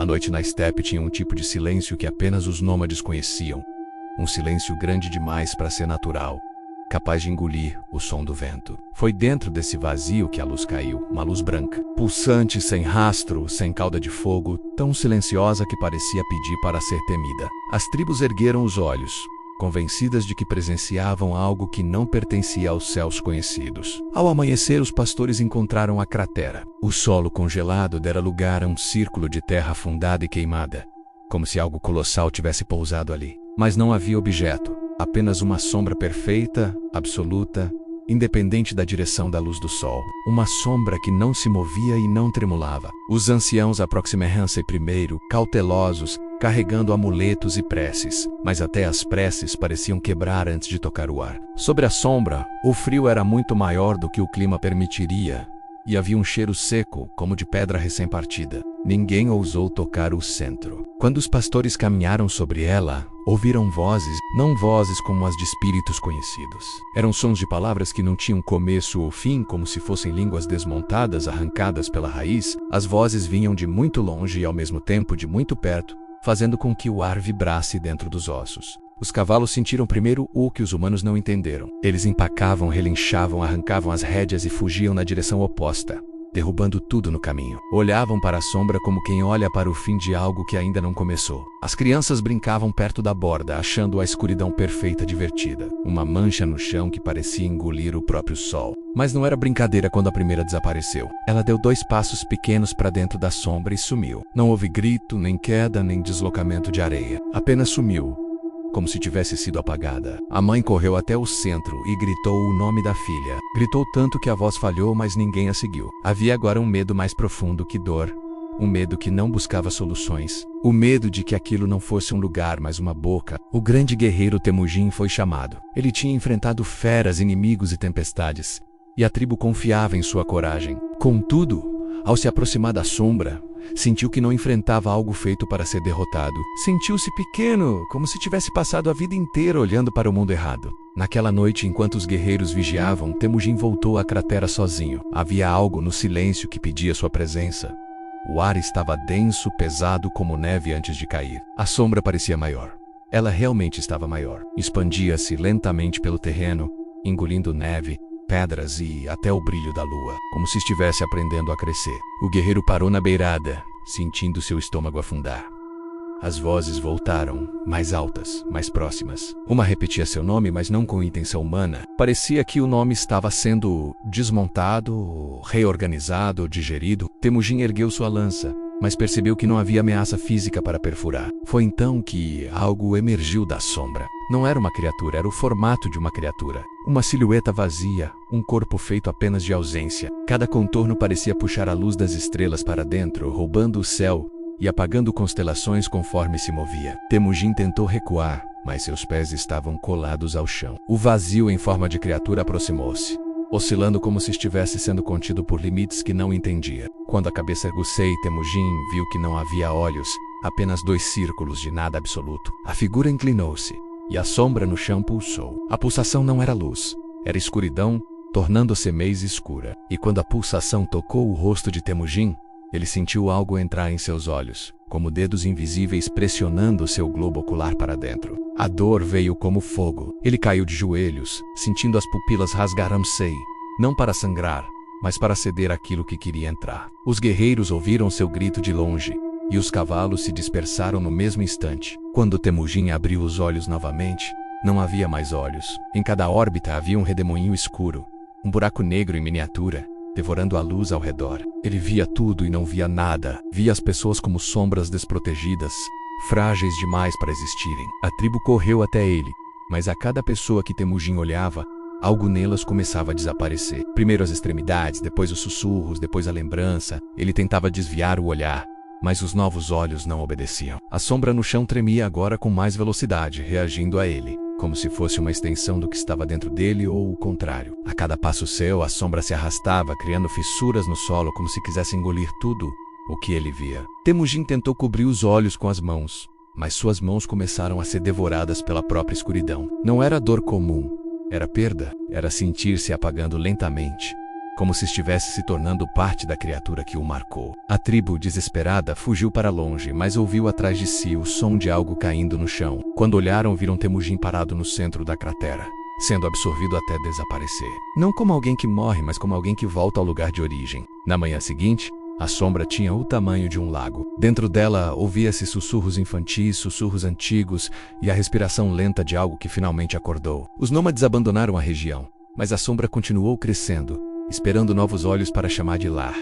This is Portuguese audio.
A noite na estepe tinha um tipo de silêncio que apenas os nômades conheciam. Um silêncio grande demais para ser natural, capaz de engolir o som do vento. Foi dentro desse vazio que a luz caiu, uma luz branca, pulsante, sem rastro, sem cauda de fogo, tão silenciosa que parecia pedir para ser temida. As tribos ergueram os olhos, convencidas de que presenciavam algo que não pertencia aos céus conhecidos. Ao amanhecer, os pastores encontraram a cratera. O solo congelado dera lugar a um círculo de terra afundada e queimada, como se algo colossal tivesse pousado ali. Mas não havia objeto, apenas uma sombra perfeita, absoluta, independente da direção da luz do sol. Uma sombra que não se movia e não tremulava. Os anciãos aproximaram-se primeiro, cautelosos, carregando amuletos e preces, mas até as preces pareciam quebrar antes de tocar o ar. Sobre a sombra, o frio era muito maior do que o clima permitiria, e havia um cheiro seco, como de pedra recém-partida. Ninguém ousou tocar o centro. Quando os pastores caminharam sobre ela, ouviram vozes, não vozes como as de espíritos conhecidos. Eram sons de palavras que não tinham começo ou fim, como se fossem línguas desmontadas, arrancadas pela raiz. As vozes vinham de muito longe e ao mesmo tempo de muito perto, fazendo com que o ar vibrasse dentro dos ossos. Os cavalos sentiram primeiro o que os humanos não entenderam. Eles empacavam, relinchavam, arrancavam as rédeas e fugiam na direção oposta, derrubando tudo no caminho. Olhavam para a sombra como quem olha para o fim de algo que ainda não começou. As crianças brincavam perto da borda, achando a escuridão perfeita divertida. Uma mancha no chão que parecia engolir o próprio sol. Mas não era brincadeira quando a primeira desapareceu. Ela deu 2 passos pequenos para dentro da sombra e sumiu. Não houve grito, nem queda, nem deslocamento de areia. Apenas sumiu, como se tivesse sido apagada. A mãe correu até o centro e gritou o nome da filha. Gritou tanto que a voz falhou, mas ninguém a seguiu. Havia agora um medo mais profundo que dor. Um medo que não buscava soluções. O medo de que aquilo não fosse um lugar, mas uma boca. O grande guerreiro Temujin foi chamado. Ele tinha enfrentado feras, inimigos e tempestades, e a tribo confiava em sua coragem. Contudo, ao se aproximar da sombra, sentiu que não enfrentava algo feito para ser derrotado. Sentiu-se pequeno, como se tivesse passado a vida inteira olhando para o mundo errado. Naquela noite, enquanto os guerreiros vigiavam, Temujin voltou à cratera sozinho. Havia algo no silêncio que pedia sua presença. O ar estava denso, pesado como neve antes de cair. A sombra parecia maior. Ela realmente estava maior. Expandia-se lentamente pelo terreno, engolindo neve, pedras e até o brilho da lua, como se estivesse aprendendo a crescer. O guerreiro parou na beirada, sentindo seu estômago afundar. As vozes voltaram, mais altas, mais próximas. Uma repetia seu nome, mas não com intenção humana. Parecia que o nome estava sendo desmontado, reorganizado, digerido. Temujin ergueu sua lança, mas percebeu que não havia ameaça física para perfurar. Foi então que algo emergiu da sombra. Não era uma criatura, era o formato de uma criatura. Uma silhueta vazia, um corpo feito apenas de ausência. Cada contorno parecia puxar a luz das estrelas para dentro, roubando o céu e apagando constelações conforme se movia. Temujin tentou recuar, mas seus pés estavam colados ao chão. O vazio em forma de criatura aproximou-se, oscilando como se estivesse sendo contido por limites que não entendia. Quando a cabeça ergueu-se, Temujin viu que não havia olhos, apenas 2 círculos de nada absoluto. A figura inclinou-se, e a sombra no chão pulsou. A pulsação não era luz, era escuridão, tornando-se mais escura. E quando a pulsação tocou o rosto de Temujin, ele sentiu algo entrar em seus olhos, como dedos invisíveis pressionando seu globo ocular para dentro. A dor veio como fogo. Ele caiu de joelhos, sentindo as pupilas rasgaram-se, não para sangrar, mas para ceder aquilo que queria entrar. Os guerreiros ouviram seu grito de longe, e os cavalos se dispersaram no mesmo instante. Quando Temujin abriu os olhos novamente, não havia mais olhos. Em cada órbita havia um redemoinho escuro, um buraco negro em miniatura, devorando a luz ao redor. Ele via tudo e não via nada. Via as pessoas como sombras desprotegidas, frágeis demais para existirem. A tribo correu até ele, mas a cada pessoa que Temujin olhava, algo nelas começava a desaparecer. Primeiro as extremidades, depois os sussurros, depois a lembrança. Ele tentava desviar o olhar, mas os novos olhos não obedeciam. A sombra no chão tremia agora com mais velocidade, reagindo a ele, como se fosse uma extensão do que estava dentro dele ou o contrário. A cada passo seu, a sombra se arrastava, criando fissuras no solo como se quisesse engolir tudo o que ele via. Temujin tentou cobrir os olhos com as mãos, mas suas mãos começaram a ser devoradas pela própria escuridão. Não era dor comum, era perda, era sentir-se apagando lentamente, como se estivesse se tornando parte da criatura que o marcou. A tribo, desesperada, fugiu para longe, mas ouviu atrás de si o som de algo caindo no chão. Quando olharam, viram Temujin parado no centro da cratera, sendo absorvido até desaparecer. Não como alguém que morre, mas como alguém que volta ao lugar de origem. Na manhã seguinte, a sombra tinha o tamanho de um lago. Dentro dela, ouvia-se sussurros infantis, sussurros antigos e a respiração lenta de algo que finalmente acordou. Os nômades abandonaram a região, mas a sombra continuou crescendo, esperando novos olhos para chamar de lar.